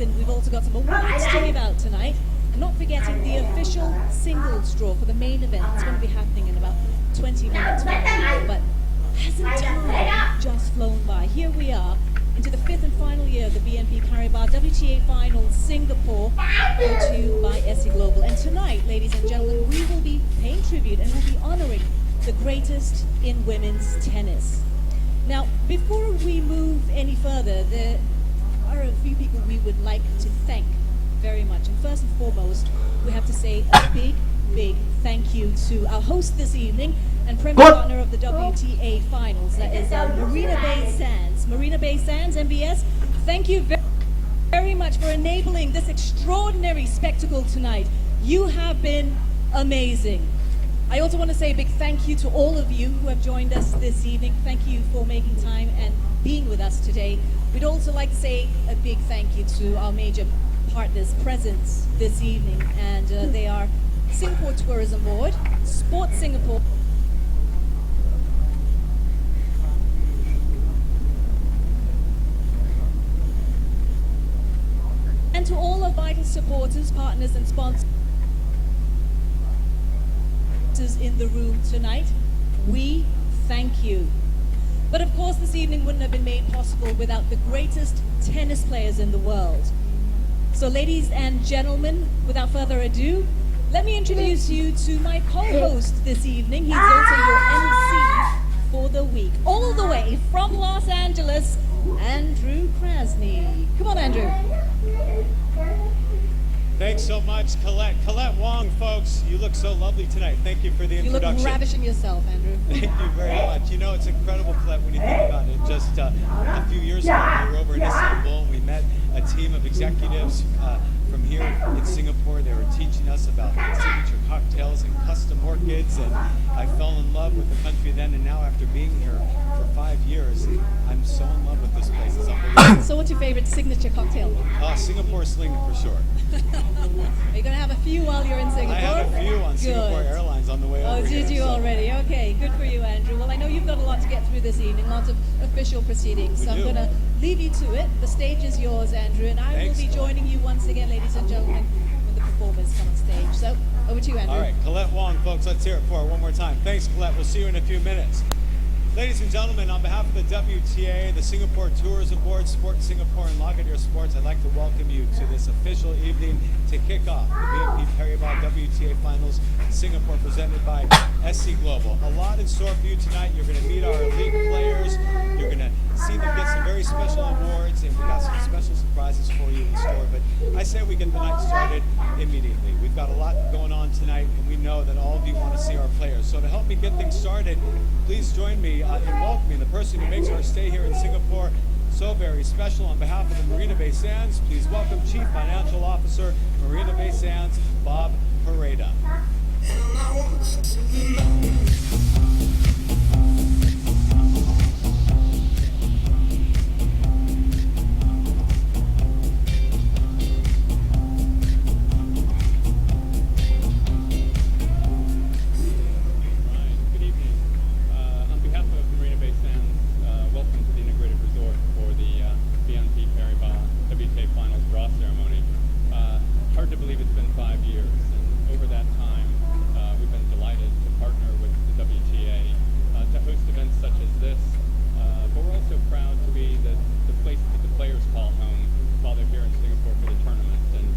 and we've also got some awards to give out tonight. And not forgetting the official singles draw for the main event. It's going to be happening in about 20 minutes from now. But hasn't time just flown by? Here we are into the 5th and final year of the BNP Paribas WTA Finals Singapore, brought to you by SE Global. And tonight, ladies and gentlemen, we will be paying tribute and we'll be honoring the greatest in women's tennis. Now, before we move any further, there are a few people we would like to thank very much. And first and foremost, we have to say a big, big thank you to our host this evening and premier partner of the WTA Finals, that is Marina Bay Sands. Marina Bay Sands, MBS, thank you very much for enabling this extraordinary spectacle tonight. You have been amazing. I also want to say a big thank you to all of you who have joined us this evening. Thank you for making time and being with us today. We'd also like to say a big thank you to our major partners present this evening, and they are Singapore Tourism Board, Sports Singapore, and to all of vital supporters, partners and sponsors in the room tonight, we thank you. But of course this evening wouldn't have been made possible without the greatest tennis players in the world. So ladies and gentlemen, without further ado, let me introduce you to my co-host this evening. He's also your MC for the week. All the way from Los Angeles, Andrew Krasny. Come on, Andrew. Thanks so much, Colette. Colette Wong, folks, you look so lovely tonight. Thank you for the introduction. You look ravishing yourself, Andrew. Thank you very much. You know, it's incredible, Colette, when you think about it. Just a few years ago, we were over in Istanbul. We met a team of executives from here in Singapore. They were teaching us about signature cocktails and custom orchids, and I fell in love with the country then, and now after being here for 5 years, I'm so in love with this place. It's unbelievable. So what's your favorite signature cocktail? Singapore Sling for sure. Are you going to have a few while you're in Singapore? I had a few on Singapore Airlines on the way over here. Oh, did you already? Okay, good for you, Andrew. Well, I know you've got a lot to get through this evening, lots of official proceedings, so I'm going to leave you to it. The stage is yours, Andrew, and I will be joining you once again, ladies and gentlemen, when the performers come on stage. So, over to you, Andrew. All right, Colette Wong, folks, let's hear it for her one more time. Thanks, Colette. We'll see you in a few minutes. Ladies and gentlemen, on behalf of the WTA, the Singapore Tourism Board, Sports Singapore, and Lagardère Sports, I'd like to welcome you to this official evening to kick off the BNP Paribas WTA Finals Singapore, presented by SE Global. A lot in store for you tonight. You're going to meet our elite players. You're going to see them get some very special awards, and we got some special surprises for you in store. But I say we get the night started immediately. We've got a lot going on tonight, and we know that all of you want to see our players. So to help me get things started, please join me in welcoming the person who makes our stay here in Singapore so very special. On behalf of the Marina Bay Sands, please welcome Chief Financial Officer, Marina Bay Sands, Bob Pareda. Hard to believe it's been 5 years, and over that time we've been delighted to partner with the WTA to host events such as this, but we're also proud to be the place that the players call home while they're here in Singapore for the tournament, and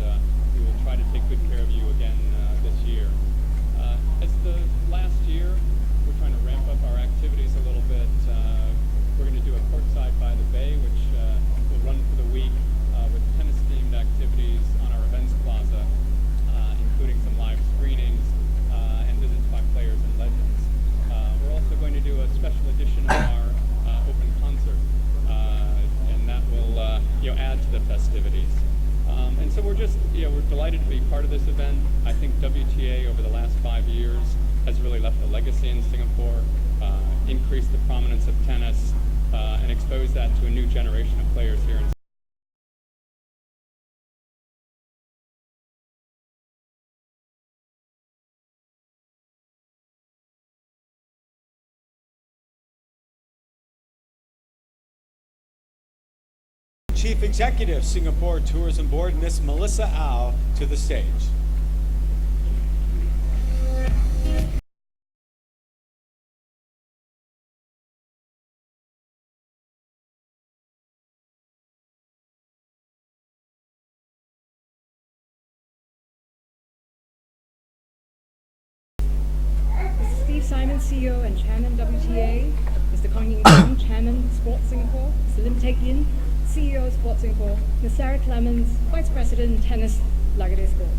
we will try to take good care of you again this year. As the last year, we're trying to ramp up our activities a little bit. We're going to do a courtside by the bay, which will run for the week with tennis-themed activities on our events plaza, including some live screenings and visits by players and legends. We're also going to do a special edition of our open concert, and that will add to the festivities. And so we're just, we're delighted to be part of this event. I think WTA over the last 5 years has really left a legacy in Singapore, increased the prominence of tennis, and exposed that to a new generation of players here in Chief Executive, Singapore Tourism Board, Miss Melissa Au, to the stage. Steve Simon, CEO and Chairman WTA, Mr. Kong Ying Tong, Chairman Sports Singapore, Mr. Lim Teck Yin, CEO Sports Singapore, Ms. Sarah Clemens, Vice President Tennis Lagardère Sport.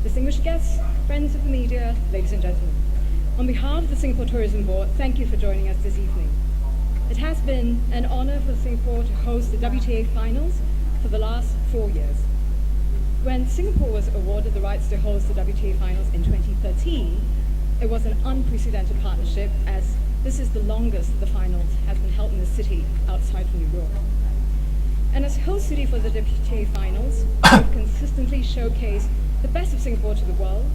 Distinguished guests, friends of the media, ladies and gentlemen. On behalf of the Singapore Tourism Board, thank you for joining us this evening. It has been an honor for Singapore to host the WTA finals for the last 4 years. When Singapore was awarded the rights to host the WTA finals in 2013, it was an unprecedented partnership, as this is the longest the finals has been held in a city outside from New York. And as host city for the WTA finals, we've consistently showcased the best of Singapore to the world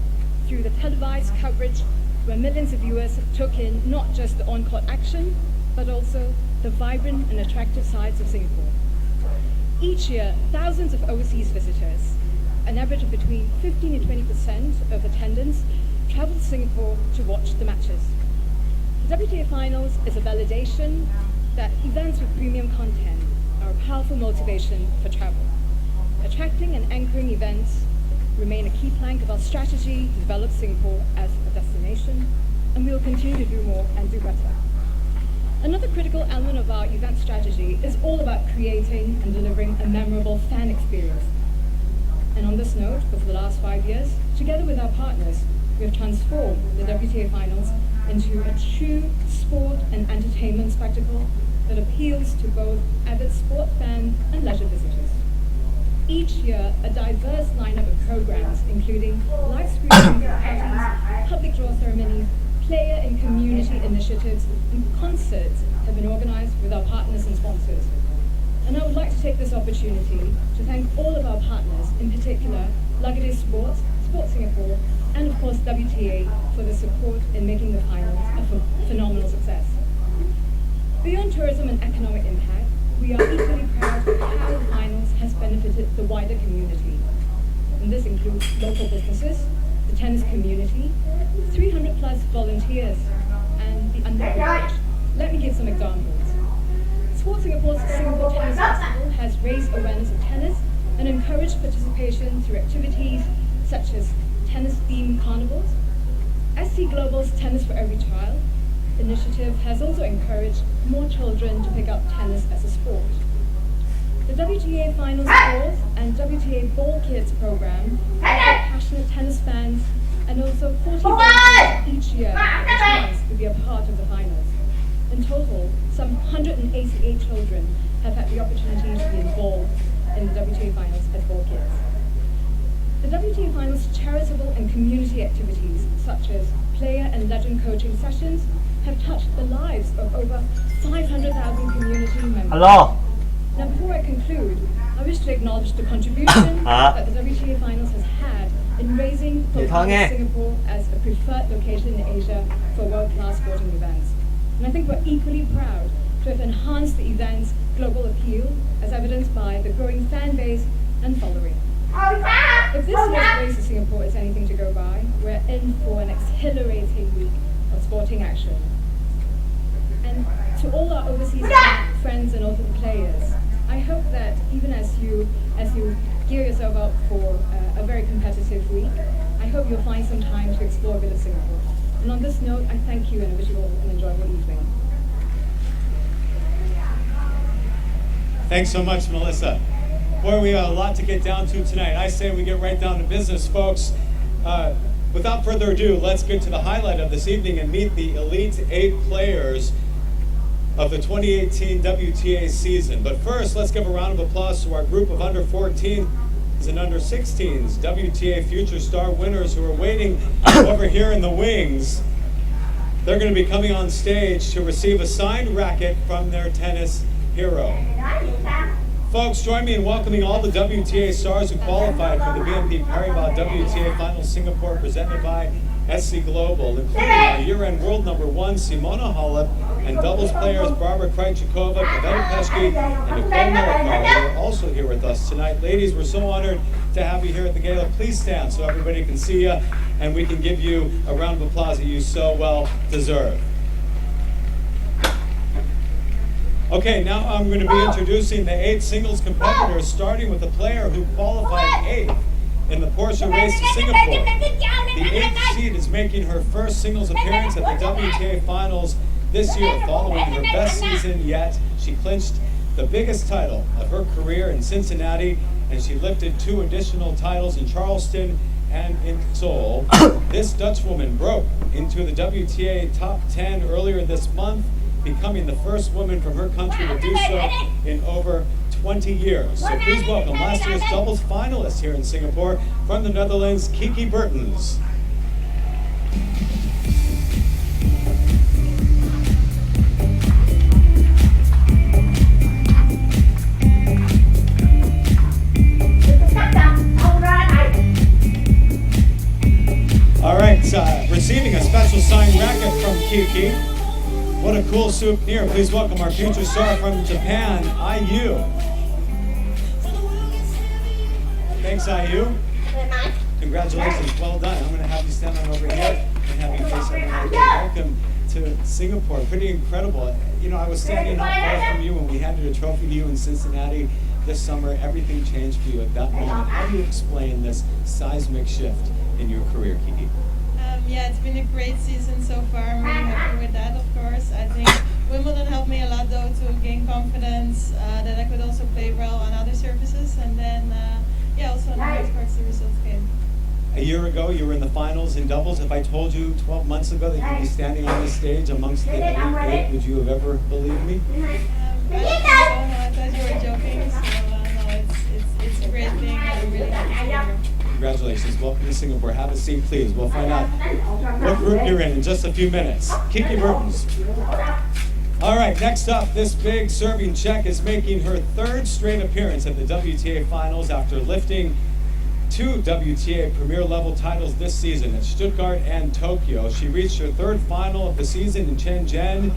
through the televised coverage where millions of viewers took in not just the on-court action, but also the vibrant and attractive sides of Singapore. Each year, thousands of overseas visitors, an average of between 15 and 20% of attendance, travel to Singapore to watch the matches. The WTA Finals is a validation that events with premium content are a powerful motivation for travel. Attracting and anchoring events remain a key plank of our strategy to develop Singapore as a destination, and we will continue to do more and do better. Another critical element of our event strategy is all about creating and delivering a memorable fan experience. And on this note, over the last 5 years, together with our partners, we have transformed the WTA Finals into a true sport and entertainment spectacle that appeals to both avid sport fans and leisure visitors. Each year, a diverse lineup of programs, including live streaming parties, public draw ceremonies, player and community initiatives, and concerts have been organized with our partners and sponsors. And I would like to take this opportunity to thank all of our partners, in particular, Lagardère Sports, Sports Singapore, and of course WTA for the support in making the finals a phenomenal success. Beyond tourism and economic impact, we are equally proud of how the finals has benefited the wider community. And this includes local businesses, the tennis community, 300 plus volunteers, and the underprivileged. Let me give some examples. Sports Singapore's Singapore Tennis Festival has raised awareness of tennis and encouraged participation through activities such as tennis-themed carnivals. SC Global's Tennis for Every Child initiative has also encouraged more children to pick up tennis as a sport. The WTA Finals Tours and WTA Ball Kids program offer passionate tennis fans and also 40 volunteers each year a chance to be a part of the finals. In total, some 188 children have had the opportunity to be involved in the WTA Finals as ball kids. The WTA Finals charitable and community activities, such as player and legend coaching sessions, have touched the lives of over 500,000 community members. Hello. Now, before I conclude, I wish to acknowledge the contribution that the WTA Finals has had in raising Singapore as a preferred location in Asia for world-class sporting events. And I think we're equally proud to have enhanced the event's global appeal, as evidenced by the growing fan base and following. If this year's Race to Singapore is anything to go by, we're in for an exhilarating week of sporting action. And to all our overseas friends and also the players, I hope that even as you gear yourself up for a very competitive week, I hope you'll find some time to explore a bit of Singapore. And on this note, I thank you and I wish you all an enjoyable evening. Thanks so much, Melissa. Boy, we have a lot to get down to tonight. I say we get right down to business, folks. Without further ado, let's get to the highlight of this evening and meet the Elite 8 players of the 2018 WTA season. But first, let's give a round of applause to our group of under 14s and under 16s WTA Future Star winners who are waiting over here in the wings. They're going to be coming on stage to receive a signed racket from their tennis hero. Folks, join me in welcoming all the WTA stars who qualified for the BNP Paribas WTA Finals Singapore presented by SC Global, including our year-end world number 1, Simona Halep, And doubles players Barbara Krejcikova, Pavetta Pesky, and Nicole Mellicar are also here with us tonight. Ladies, we're so honored to have you here at the gala. Please stand so everybody can see you and we can give you a round of applause that you so well deserve. Okay, now I'm going to be introducing the 8 singles competitors, starting with the player who qualified 8th in the Porsche race to Singapore. The 8th seed is making her first singles appearance at the WTA finals this year, following her best season yet. She clinched the biggest title of her career in Cincinnati, and she lifted 2 additional titles in Charleston and in Seoul. This Dutch woman broke into the WTA top 10 earlier this month, becoming the first woman from her country to do so in over 20 years. So please welcome last year's doubles finalist here in Singapore from the Netherlands, Kiki Bertens. All right, receiving a special signed racket from Kiki. What a cool souvenir. Please welcome our future star from Japan, IU. Thanks, IU. Congratulations, well done. I'm going to have you stand on over here and have you face up. Welcome to Singapore. Pretty incredible. You know, I was standing not far from you when we handed a trophy to you in Cincinnati this summer. Everything changed for you at that moment. How do you explain this seismic shift in your career, Kiki? Yeah, it's been a great season so far. I'm really happy with that, of course. I think Wimbledon helped me a lot, though, to gain confidence that I could also play well on other surfaces. And then, yeah, also on the hard courts, the results came. A year ago, you were in the finals in doubles. If I told you 12 months ago that you'd be standing on this stage amongst the elite 8, would you have ever believed me? I thought you were joking. So, no, it's a great thing. I'm really happy to be here. Congratulations. Welcome to Singapore. Have a seat, please. We'll find out what group you're in just a few minutes. Kiki Bertens. All right, next up, this big serving Czech is making her 3rd straight appearance at the WTA finals after lifting 2 WTA premier level titles this season at Stuttgart and Tokyo. She reached her 3rd final of the season in Shenzhen.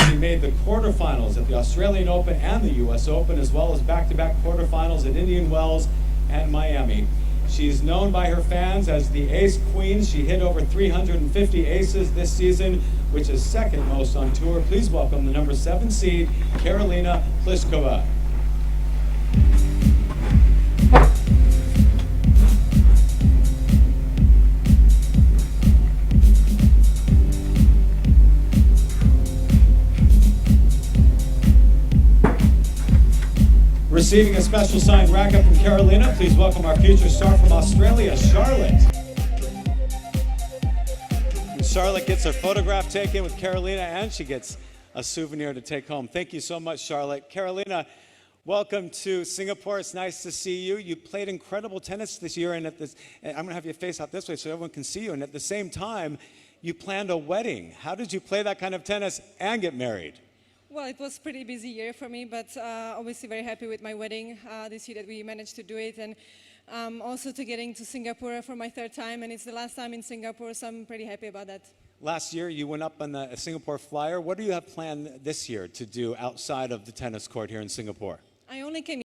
She made the quarterfinals at the Australian Open and the US Open, as well as back-to-back quarterfinals at Indian Wells and Miami. She's known by her fans as the Ace Queen. She hit over 350 aces this season, which is 2nd most on tour. Please welcome the number 7 seed, Karolina Pliskova. Receiving a special signed racket from Karolina, please welcome our future star from Australia, Charlotte. And Charlotte gets her photograph taken with Karolina, and she gets a souvenir to take home. Thank you so much, Charlotte. Karolina, welcome to Singapore. It's nice to see you. You played incredible tennis this year, and I'm going to have you face out this way so everyone can see you. And at the same time, you planned a wedding. How did you play that kind of tennis and get married? Well, it was a pretty busy year for me, but obviously very happy with my wedding this year that we managed to do it, and also to getting to Singapore for my 3rd time, and it's the last time in Singapore, so I'm pretty happy about that. Last year, you went up on the Singapore Flyer. What do you have planned this year to do outside of the tennis court here in Singapore? I only came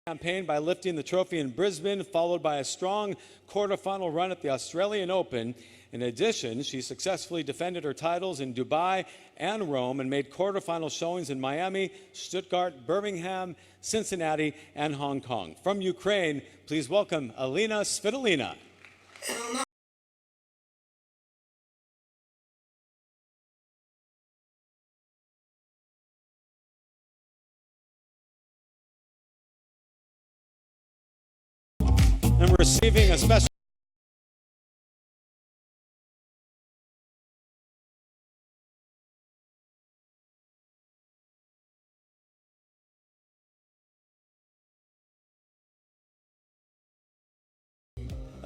Campaign by lifting the trophy in Brisbane, followed by a strong quarterfinal run at the Australian Open. In addition, she successfully defended her titles in Dubai and Rome and made quarterfinal showings in Miami, Stuttgart, Birmingham, Cincinnati, and Hong Kong. From Ukraine, please welcome Alina Svitolina. And receiving a special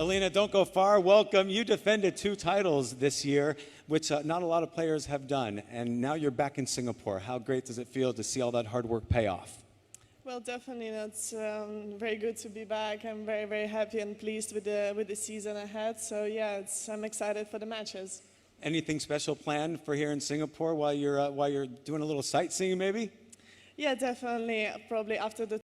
Alina, don't go far. Welcome. You defended 2 titles this year, which not a lot of players have done, and now you're back in Singapore. How great does it feel to see all that hard work pay off? Well, definitely, that's very good to be back. I'm very, very happy and pleased with the season ahead. So yeah, I'm excited for the matches. Anything special planned for here in Singapore while you're doing a little sightseeing, maybe? Yeah, definitely. Probably after the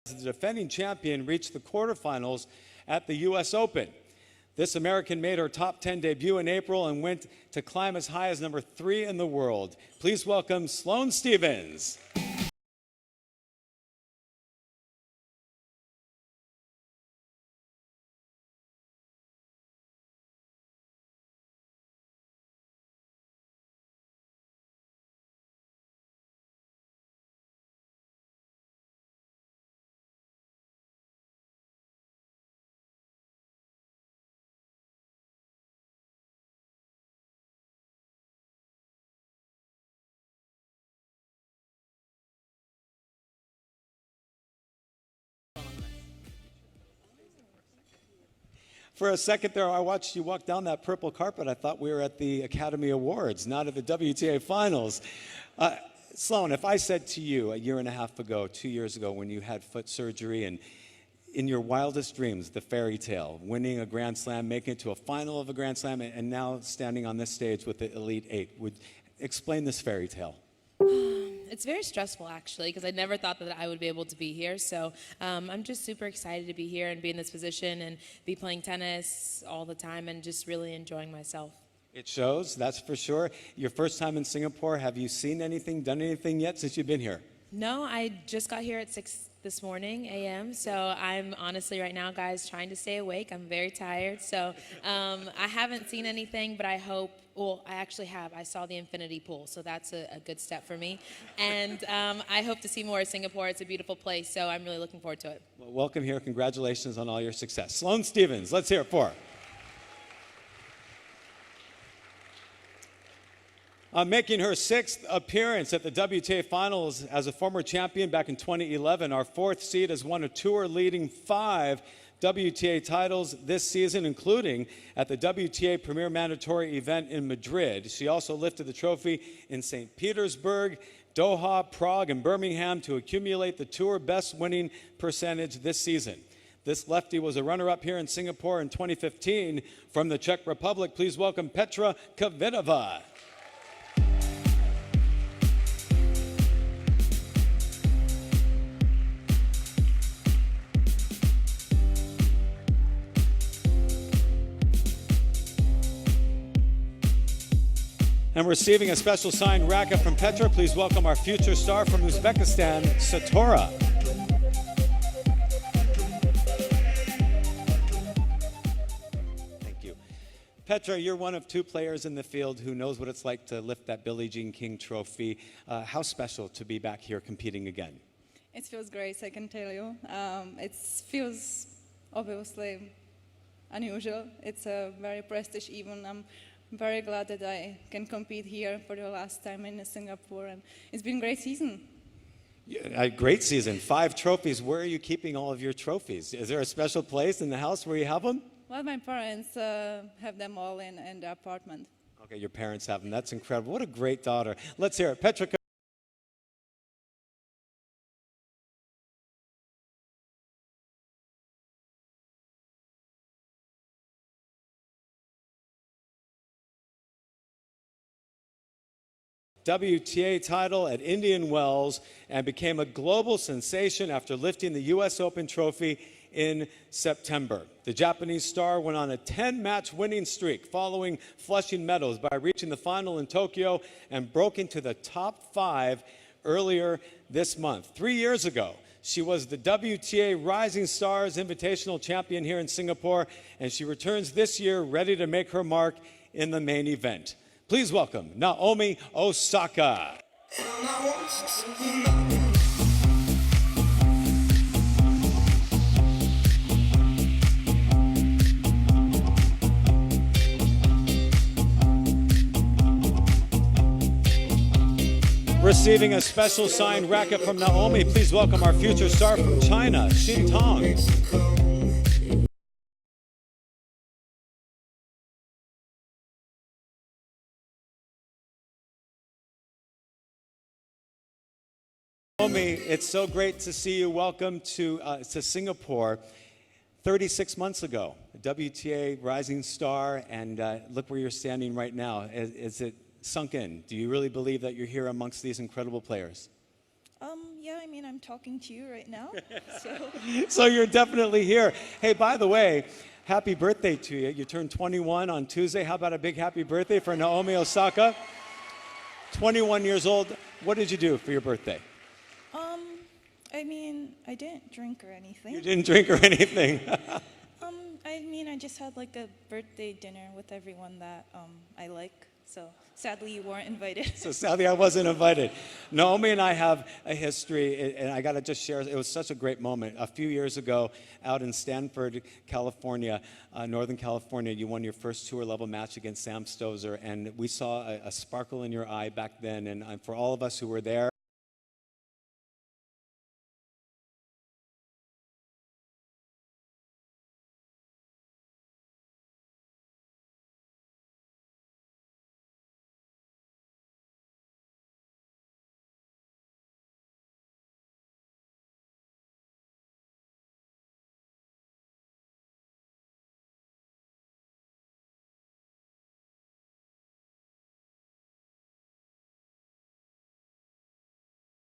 The defending champion reached the quarterfinals at the U.S. Open. This American made her top 10 debut in April and went to climb as high as number 3 in the world. Please welcome Sloane Stephens. For a second there, I watched you walk down that purple carpet. I thought we were at the Academy Awards, not at the WTA Finals. Sloane, if I said to you a year and a half ago, 2 years ago, when you had foot surgery and in your wildest dreams, the fairy tale, winning a Grand Slam, making it to a final of a Grand Slam, and now standing on this stage with the Elite Eight, would explain this fairy tale? It's very stressful, actually, because I never thought that I would be able to be here. So I'm just super excited to be here and be in this position and be playing tennis all the time and just really enjoying myself. It shows, that's for sure. Your first time in Singapore, have you seen anything, done anything yet since you've been here? No, I just got here at 6 this morning a.m. So I'm honestly right now, guys, trying to stay awake. I'm very tired. So I haven't seen anything, but I hope, well, I actually have. I saw the infinity pool, so that's a good step for me. And I hope to see more of Singapore. It's a beautiful place, so I'm really looking forward to it. Well, welcome here. Congratulations on all your success. Sloane Stephens, let's hear it for her. Making her 6th appearance at the WTA Finals as a former champion back in 2011, our 4th seed has won a tour leading 5 WTA titles this season, including at the WTA Premier Mandatory event in Madrid. She also lifted the trophy in St. Petersburg, Doha, Prague, and Birmingham to accumulate the tour best winning percentage this season. This lefty was a runner-up here in Singapore in 2015. From the Czech Republic, please welcome Petra Kvitova. And receiving a special signed racket from Petra, please welcome our future star from Uzbekistan, Satora. Thank you. Petra, you're one of 2 players in the field who knows what it's like to lift that Billie Jean King trophy. How special to be back here competing again? It feels great, I can tell you. It feels obviously unusual. It's a very prestigious event. I'm very glad that I can compete here for the last time in Singapore, and it's been a great season. Yeah, a great season. 5 trophies. Where are you keeping all of your trophies? Is there a special place in the house where you have them? Well, my parents have them all in the apartment. Okay, your parents have them. That's incredible. What a great daughter. Let's hear it. Petra. WTA title at Indian Wells and became a global sensation after lifting the U.S. Open trophy in September. The Japanese star went on a 10-match winning streak following Flushing Meadows by reaching the final in Tokyo and broke into the top 5 earlier this month. 3 years ago, She was the WTA Rising Stars Invitational Champion here in Singapore, and she returns this year ready to make her mark in the main event. Please welcome Naomi Osaka. Receiving a special signed racket from Naomi, please welcome our future star from China, Xin Tong. Naomi, it's so great to see you. Welcome to Singapore. 36 months ago, WTA Rising Star, and look where you're standing right now. Is it sunk in? Do you really believe that you're here amongst these incredible players? Yeah, I mean, I'm talking to you right now, so. So you're definitely here. Hey, by the way, happy birthday to you. You turned 21 on Tuesday. How about a big happy birthday for Naomi Osaka? 21 years old. What did you do for your birthday? I mean, I didn't drink or anything. You didn't drink or anything. I mean, I just had like a birthday dinner with everyone that I like. So sadly, you weren't invited. So sadly, I wasn't invited. Naomi and I have a history, and I got to just share, it was such a great moment. A few years ago, out in Stanford, California, Northern California, you won your first tour level match against Sam Stosur, and we saw a sparkle in your eye back then, and for all of us who were there,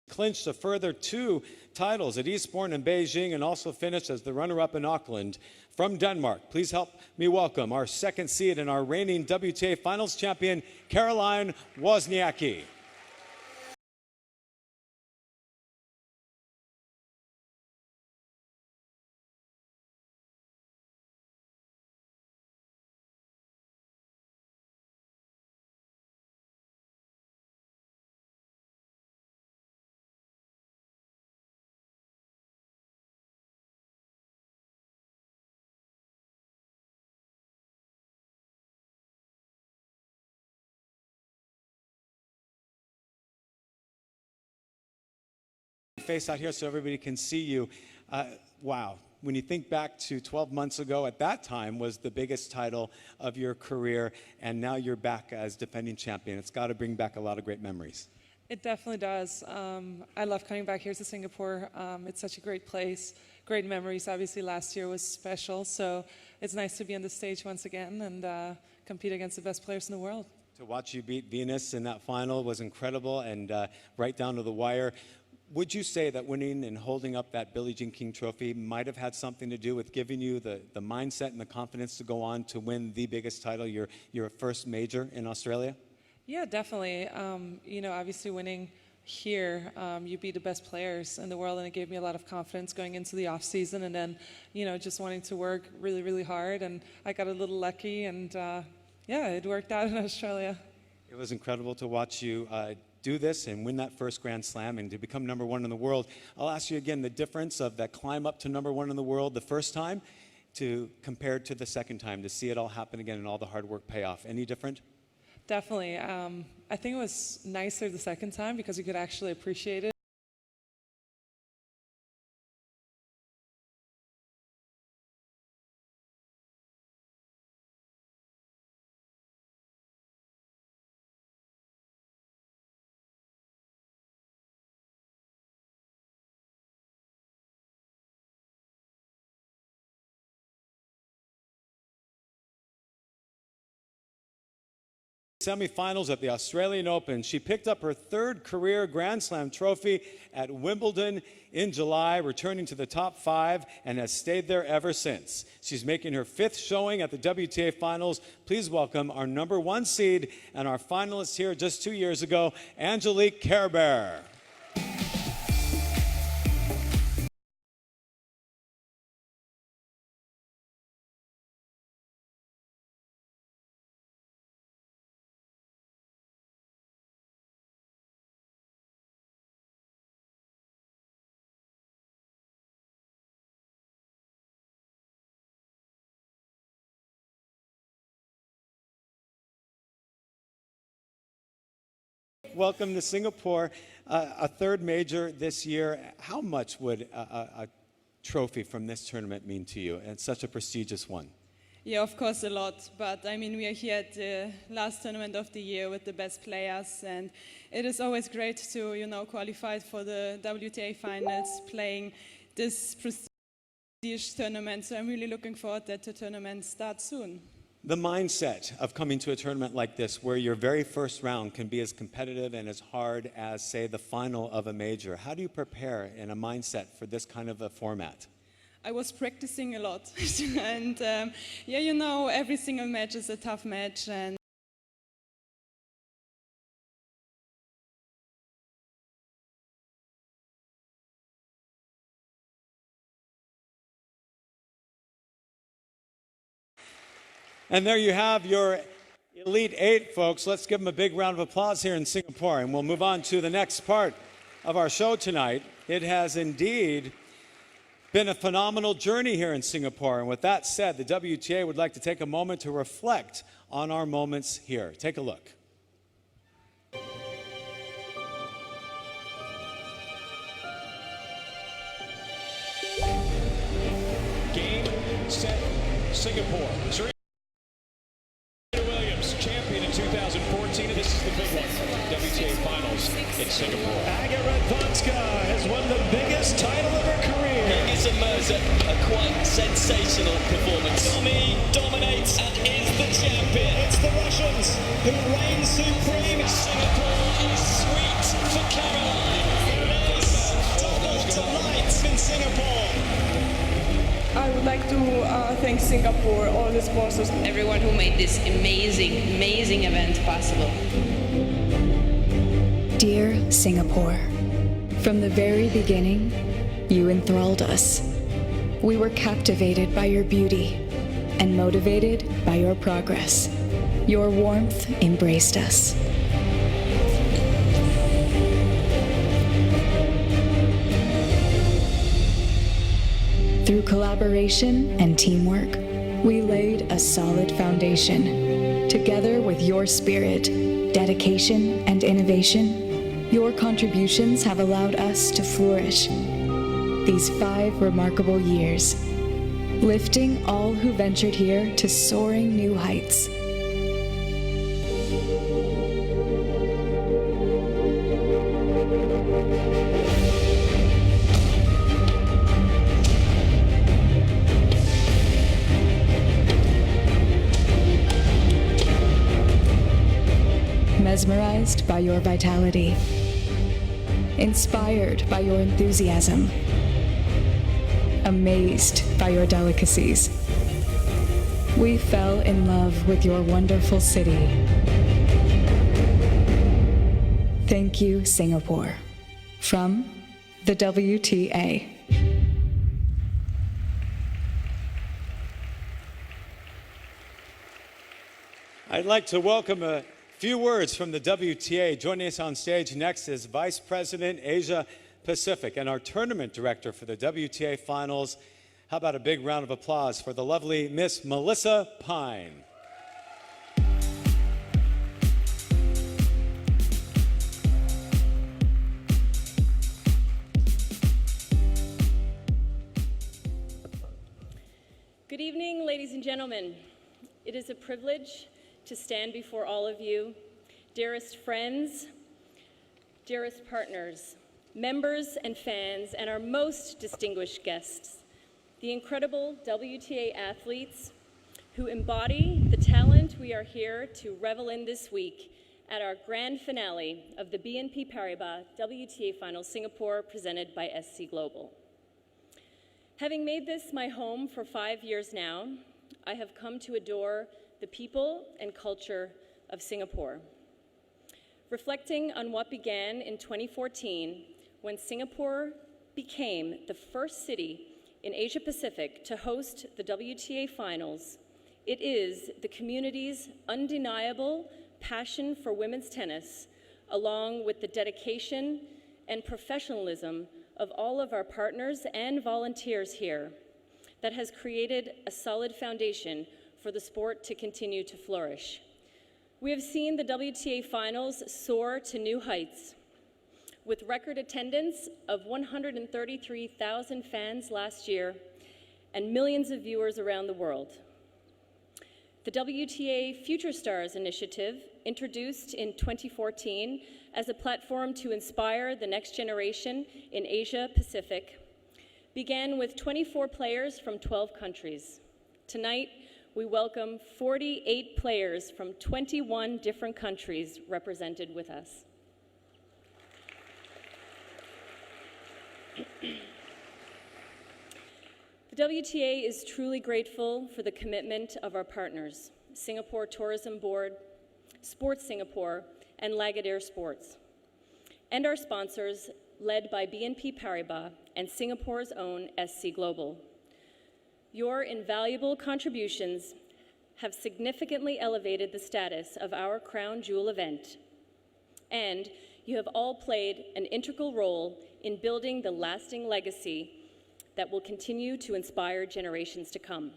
clinched a further 2 titles at Eastbourne and Beijing, and also finished as the runner-up in Auckland. From Denmark, please help me welcome our second seed and our reigning WTA Finals champion, Caroline Wozniacki. Face out here so everybody can see you. Wow. When you think back to 12 months ago, at that time was the biggest title of your career, and now you're back as defending champion. It's got to bring back a lot of great memories. It definitely does. I love coming back here to Singapore. It's such a great place, great memories. Obviously last year was special, so it's nice to be on the stage once again and compete against the best players in the world. To watch you beat Venus in that final was incredible, and right down to the wire. Would you say that winning and holding up that Billie Jean King trophy might have had something to do with giving you the mindset and the confidence to go on to win the biggest title, your first major in Australia? Yeah, definitely. You know, obviously winning here, you beat the best players in the world, and it gave me a lot of confidence going into the off season, and then, you know, just wanting to work really, really hard, and I got a little lucky, and yeah, it worked out in Australia. It was incredible to watch you do this and win that first Grand Slam and to become #1 in the world. I'll ask you again the difference of that climb up to #1 in the world the first time compared to the second time, to see it all happen again and all the hard work pay off. Any different? Definitely. I think it was nicer the second time because you could actually appreciate it. Semifinals at the Australian Open. She picked up her 3rd career Grand Slam trophy at Wimbledon in July, returning to the top 5, and has stayed there ever since. She's making her 5th showing at the WTA Finals. Please welcome our #1 seed and our finalist here just 2 years ago, Angelique Kerber. welcome to Singapore. A third major this year. How much would a trophy from this tournament mean to you? And it's such a prestigious one. Yeah, of course, a lot. But I mean, we are here at the last tournament of the year with the best players, and it is always great to, qualify for the WTA finals, playing this prestige tournament. So I'm really looking forward that the tournament starts soon. The mindset of coming to a tournament like this, where your very first round can be as competitive and as hard as, say, the final of a major. How do you prepare in a mindset for this kind of a format? I was practicing a lot, and every single match is a tough match, and there you have your Elite Eight, folks. Let's give them a big round of applause here in Singapore, and we'll move on to the next part of our show tonight. It has indeed been a phenomenal journey here in Singapore. And with that said, the WTA would like to take a moment to reflect on our moments here. Take a look. Game, set, Singapore. Serena Williams, champion in 2014, and this is the big one, WTA Finals in Singapore. Aga Radwanska has won the biggest title of her career. Higgins and Mercer, a quite sensational performance. Domi dominates and is the champion. It's the Russians who reign supreme. Singapore is sweet for Caroline. It is double delight in Singapore. I would like to thank Singapore, all the sponsors, everyone who made this amazing, amazing event possible. Dear Singapore, from the very beginning, you enthralled us. We were captivated by your beauty and motivated by your progress. Your warmth embraced us. Through collaboration and teamwork, we laid a solid foundation. Together with your spirit, dedication, and innovation, your contributions have allowed us to flourish these 5 remarkable years, lifting all who ventured here to soaring new heights. Mesmerized by your vitality, inspired by your enthusiasm, amazed by your delicacies. We fell in love with your wonderful city. Thank you, Singapore. From the WTA. I'd like to welcome a few words from the WTA. Joining us on stage next is Vice President Asia Pacific and our tournament director for the WTA Finals. How about a big round of applause for the lovely Miss Melissa Pine. Good evening, ladies and gentlemen. It is a privilege to stand before all of you, dearest friends, dearest partners, members and fans, and our most distinguished guests, the incredible WTA athletes who embody the talent we are here to revel in this week at our grand finale of the BNP Paribas WTA Finals Singapore presented by SC Global. Having made this my home for 5 years now, I have come to adore the people and culture of Singapore. Reflecting on what began in 2014, when Singapore became the first city in Asia Pacific to host the WTA Finals, it is the community's undeniable passion for women's tennis, along with the dedication and professionalism of all of our partners and volunteers here, that has created a solid foundation for the sport to continue to flourish. We have seen the WTA finals soar to new heights. With record attendance of 133,000 fans last year and millions of viewers around the world. The WTA Future Stars initiative, introduced in 2014 as a platform to inspire the next generation in Asia Pacific, began with 24 players from 12 countries. Tonight, we welcome 48 players from 21 different countries represented with us. The WTA is truly grateful for the commitment of our partners, Singapore Tourism Board, Sports Singapore, and Lagardère Sports, and our sponsors, led by BNP Paribas and Singapore's own SC Global. Your invaluable contributions have significantly elevated the status of our crown jewel event, and you have all played an integral role in building the lasting legacy that will continue to inspire generations to come.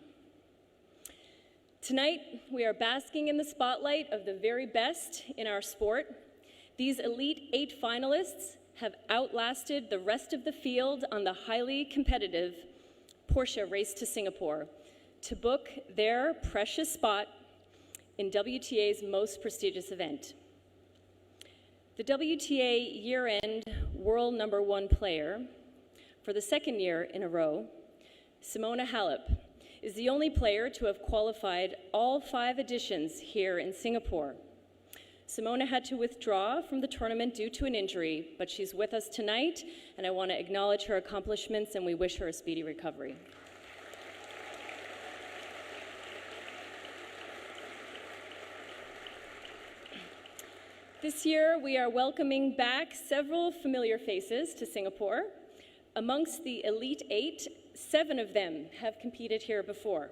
Tonight, we are basking in the spotlight of the very best in our sport. These Elite 8 finalists have outlasted the rest of the field on the highly competitive Porsche Race to Singapore to book their precious spot in WTA's most prestigious event. The WTA year-end world #1 player for the second year in a row, Simona Halep, is the only player to have qualified all 5 editions here in Singapore. Simona had to withdraw from the tournament due to an injury, but she's with us tonight, and I want to acknowledge her accomplishments, and we wish her a speedy recovery. This year, we are welcoming back several familiar faces to Singapore. Amongst the Elite 8, 7 of them have competed here before.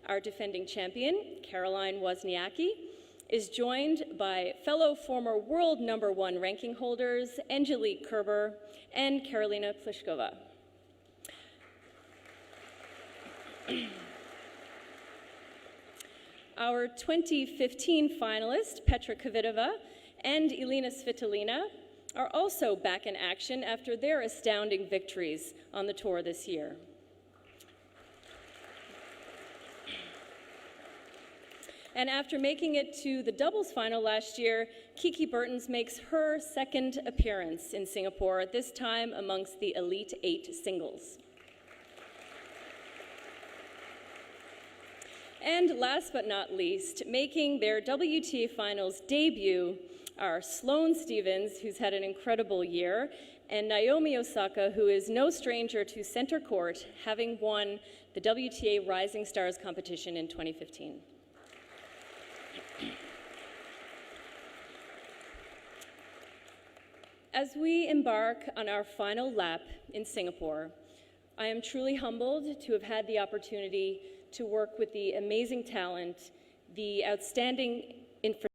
Our defending champion, Caroline Wozniacki, is joined by fellow former world #1 ranking holders Angelique Kerber and Karolina Pliskova. Our 2015 finalist, Petra Kvitova and Elina Svitolina, are also back in action after their astounding victories on the tour this year. And after making it to the doubles final last year, Kiki Bertens makes her second appearance in Singapore, this time amongst the Elite 8 singles. And last but not least, making their WTA finals debut are Sloane Stephens, who's had an incredible year, and Naomi Osaka, who is no stranger to center court, having won the WTA Rising Stars competition in 2015. As we embark on our final lap in Singapore, I am truly humbled to have had the opportunity to work with the amazing talent, the outstanding infrastructure,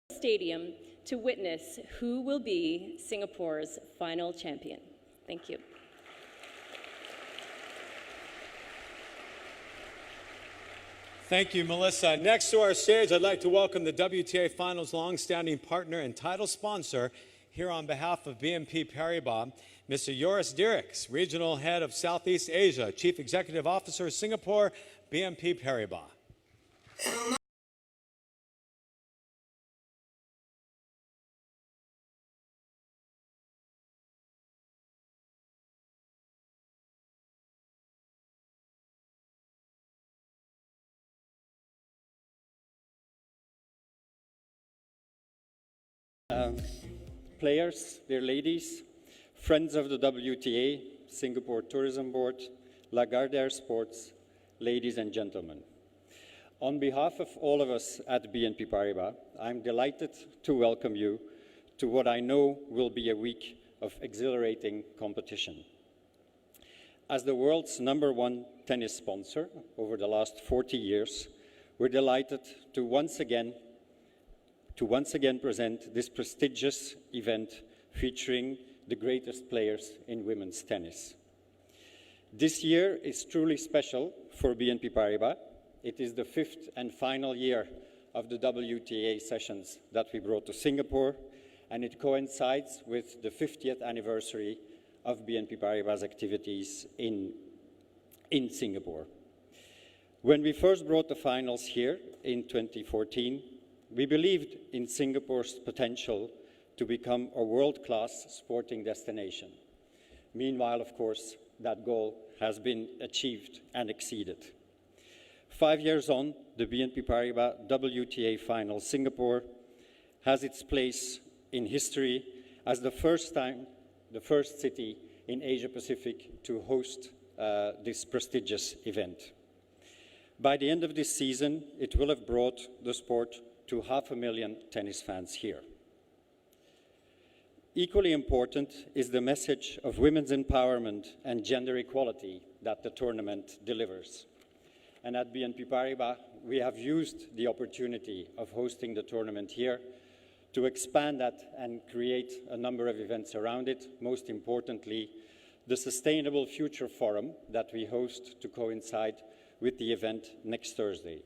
stadium to witness who will be Singapore's final champion. Thank you. Thank you, Melissa. Next to our stage, I'd like to welcome the WTA Finals longstanding partner and title sponsor here on behalf of BNP Paribas, Mr. Joris Dierks, Regional Head of Southeast Asia, Chief Executive Officer, Singapore, BNP Paribas. Players, dear ladies, friends of the WTA, Singapore Tourism Board, Lagardère Sports, ladies and gentlemen. On behalf of all of us at BNP Paribas, I'm delighted to welcome you to what I know will be a week of exhilarating competition. As the world's #1 tennis sponsor over the last 40 years, we're delighted to once again present this prestigious event featuring the greatest players in women's tennis. This year is truly special for BNP Paribas. It is the 5th and final year of the WTA sessions that we brought to Singapore, and it coincides with the 50th anniversary of BNP Paribas' activities in Singapore. When we first brought the finals here in 2014, we believed in Singapore's potential to become a world-class sporting destination. Meanwhile, of course, that goal has been achieved and exceeded. 5 years on, the BNP Paribas WTA Final Singapore has its place in history as the first city in Asia Pacific to host this prestigious event. By the end of this season, it will have brought the sport to 500,000 tennis fans here. Equally important is the message of women's empowerment and gender equality that the tournament delivers. And at BNP Paribas, we have used the opportunity of hosting the tournament here to expand that and create a number of events around it. Most importantly, the Sustainable Future Forum that we host to coincide with the event next Thursday.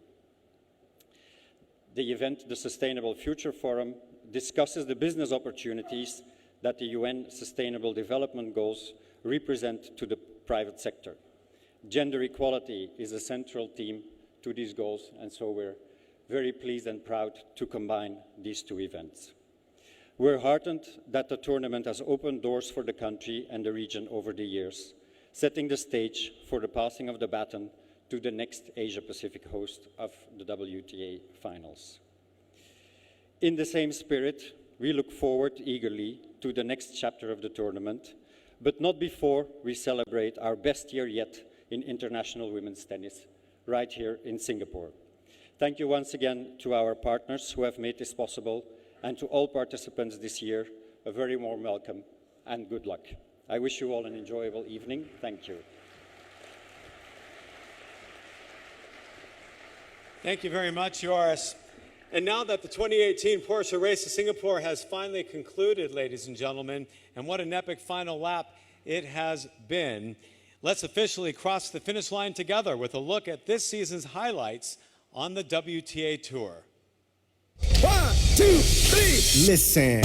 The event, the Sustainable Future Forum, discusses the business opportunities that the UN Sustainable Development Goals represent to the private sector. Gender equality is a central theme to these goals, and so we're very pleased and proud to combine these two events. We're heartened that the tournament has opened doors for the country and the region over the years, setting the stage for the passing of the baton to the next Asia-Pacific host of the WTA Finals. In the same spirit, we look forward eagerly to the next chapter of the tournament, but not before we celebrate our best year yet in international women's tennis, right here in Singapore. Thank you once again to our partners who have made this possible, and to all participants this year, a very warm welcome and good luck. I wish you all an enjoyable evening. Thank you. Thank you very much, Joris. And now that the 2018 Porsche Race to Singapore has finally concluded, ladies and gentlemen, and what an epic final lap it has been, let's officially cross the finish line together with a look at this season's highlights on the WTA Tour. 1, 2, 3, listen.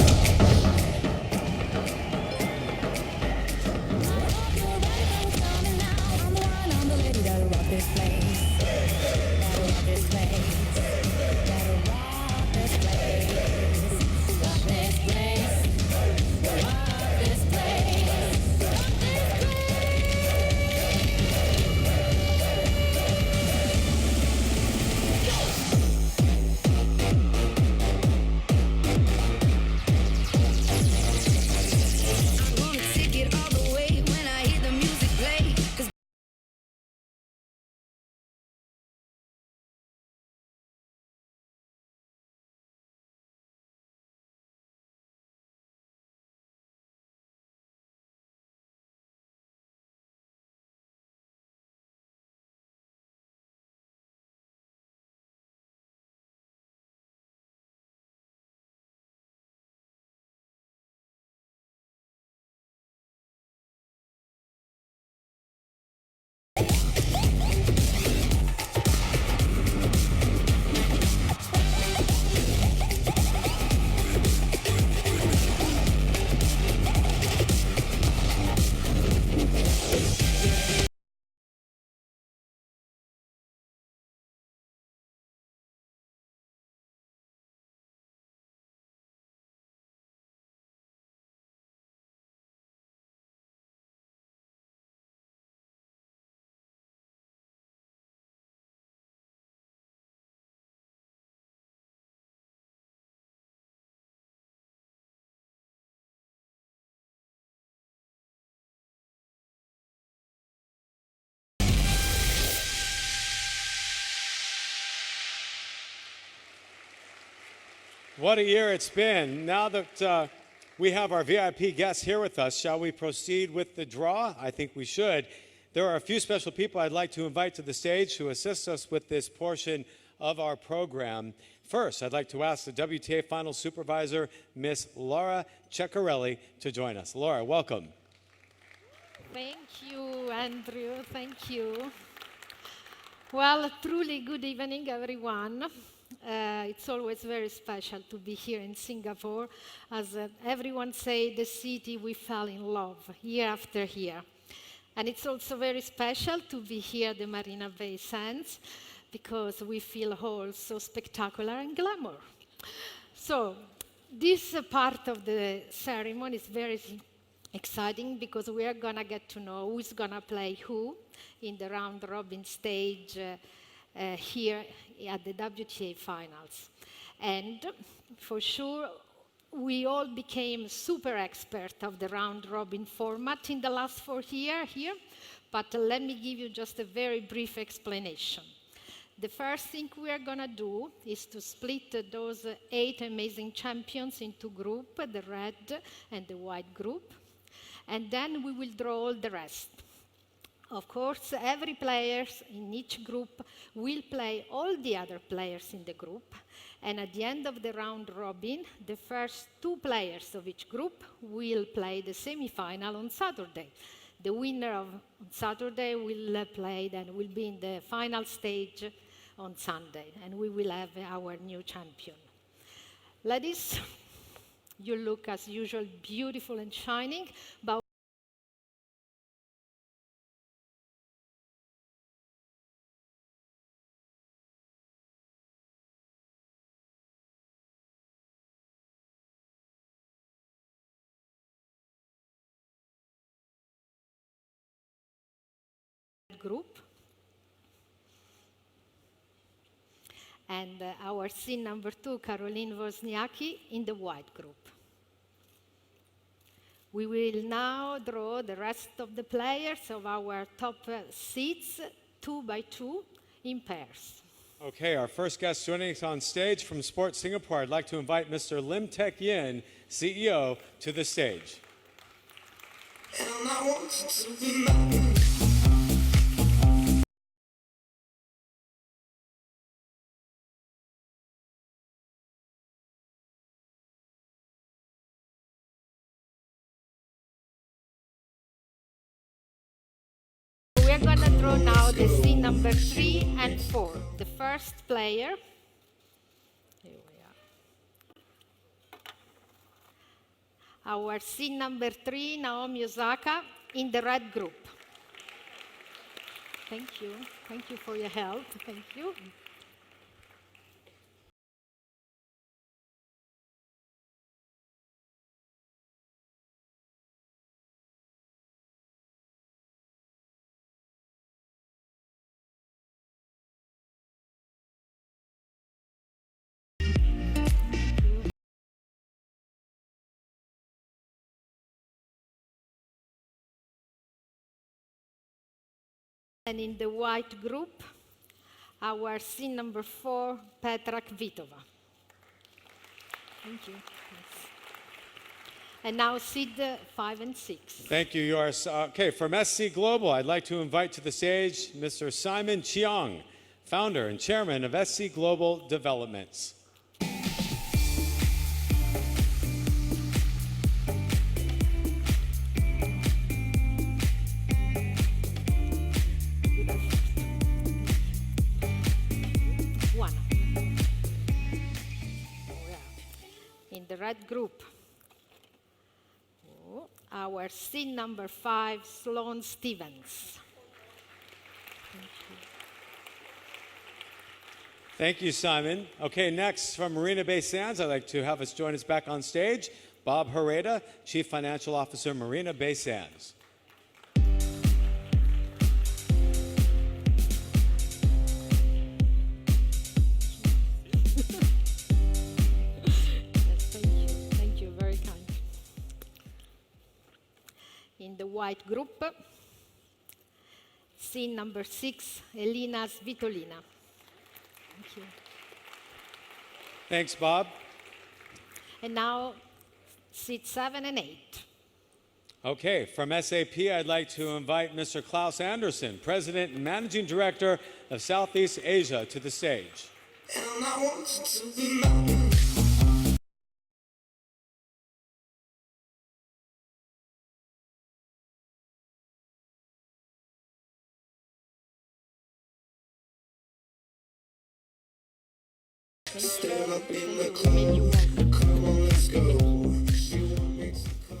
What a year it's been. Now that we have our VIP guests here with us, shall we proceed with the draw? I think we should. There are a few special people I'd like to invite to the stage to assist us with this portion of our program. First, I'd like to ask the WTA Finals Supervisor, Miss Laura Ceccarelli, to join us. Laura, welcome. Thank you, Andrew. Thank you. Well, truly good evening, everyone. It's always very special to be here in Singapore. As everyone say, the city we fell in love year after year. And it's also very special to be here at the Marina Bay Sands because we feel all so spectacular and glamour. So this part of the ceremony is very exciting because we are going to get to know who's going to play who in the round-robin stage here at the WTA Finals. And for sure, we all became super expert of the round-robin format in the last 4 years here, but let me give you just a very brief explanation. The first thing we are going to do is to split those 8 amazing champions into groups, the red and the white group, and then we will draw all the rest. Of course, every player in each group will play all the other players in the group, and at the end of the round robin, the first 2 players of each group will play the semi-final on Saturday. The winner of Saturday will play, then will be in the final stage on Sunday, and we will have our new champion. Ladies, you look as usual beautiful and shining, but group. And our scene number 2, Caroline Wozniacki, in the white group. We will now draw the rest of the players of our top seats, 2 by 2, in pairs. Okay, our first guest joining us on stage from Sport Singapore, I'd like to invite Mr. Lim Tek Yin, CEO, to the stage. We're going to draw now the scene number 3 and 4. The first player, here we are. Our scene number 3, Naomi Osaka, in the red group. Thank you. Thank you for your help. Thank you. And in the white group, our scene number 4, Petra Kvitova. Thank you. Yes. And now seed 5 and 6. Thank you, yours. Okay, from SC Global, I'd like to invite to the stage Mr. Simon Cheong, founder and chairman of SC Global Developments. Red group. Our scene number 5, Sloane Stevens. Thank you, Simon. Okay, next from Marina Bay Sands, I'd like to have us join us back on stage, Bob Herrera, Chief Financial Officer, Marina Bay Sands. In the white group, scene number 6, Elina Svitolina. Thank you. Thanks, Bob. And now, seat 7 and 8. Okay, from SAP, I'd like to invite Mr. Klaus Anderson, President and Managing Director of Southeast Asia, to the stage. And I want you to be mine. Stand up in the club. Come on, let's go. You want me to come?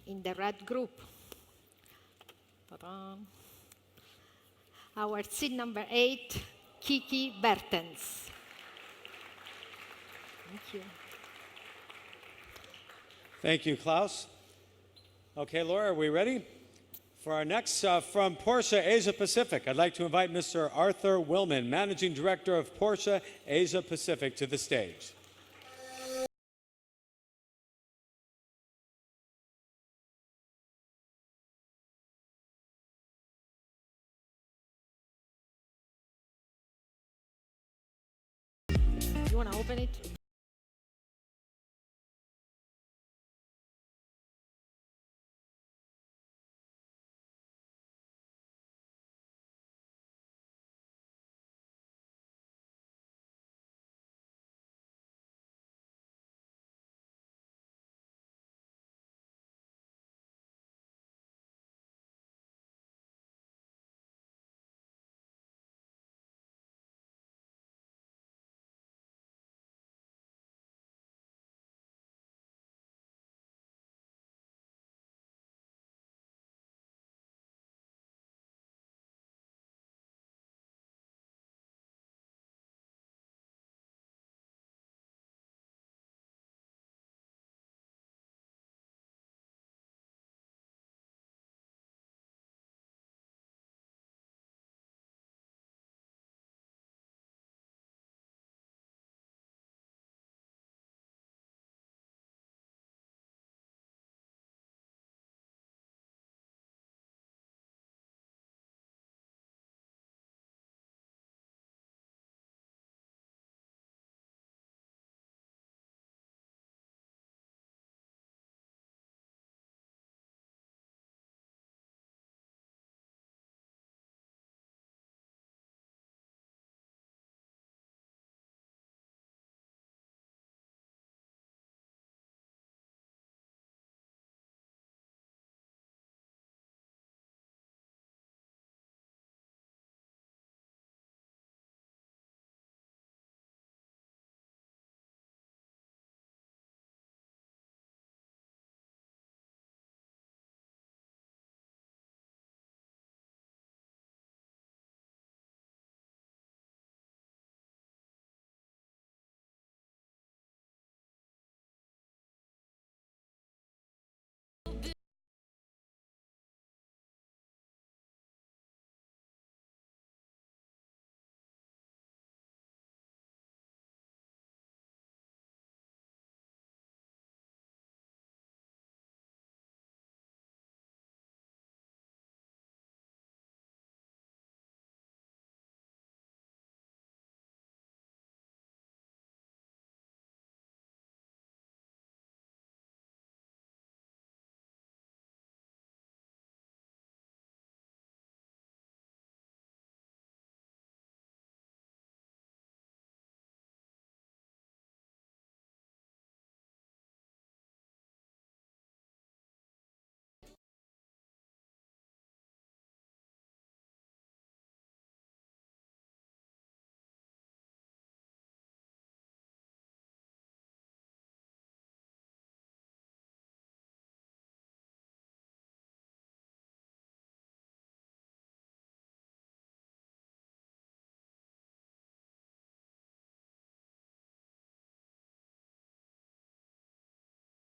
In the red group, ta-da, our seed number 8, Kiki Bertens. Thank you. Thank you, Klaus. Okay, Laura, are we ready? For our next from Porsche Asia Pacific, I'd like to invite Mr. Arthur Willman, Managing Director of Porsche Asia Pacific, to the stage. You want to open it?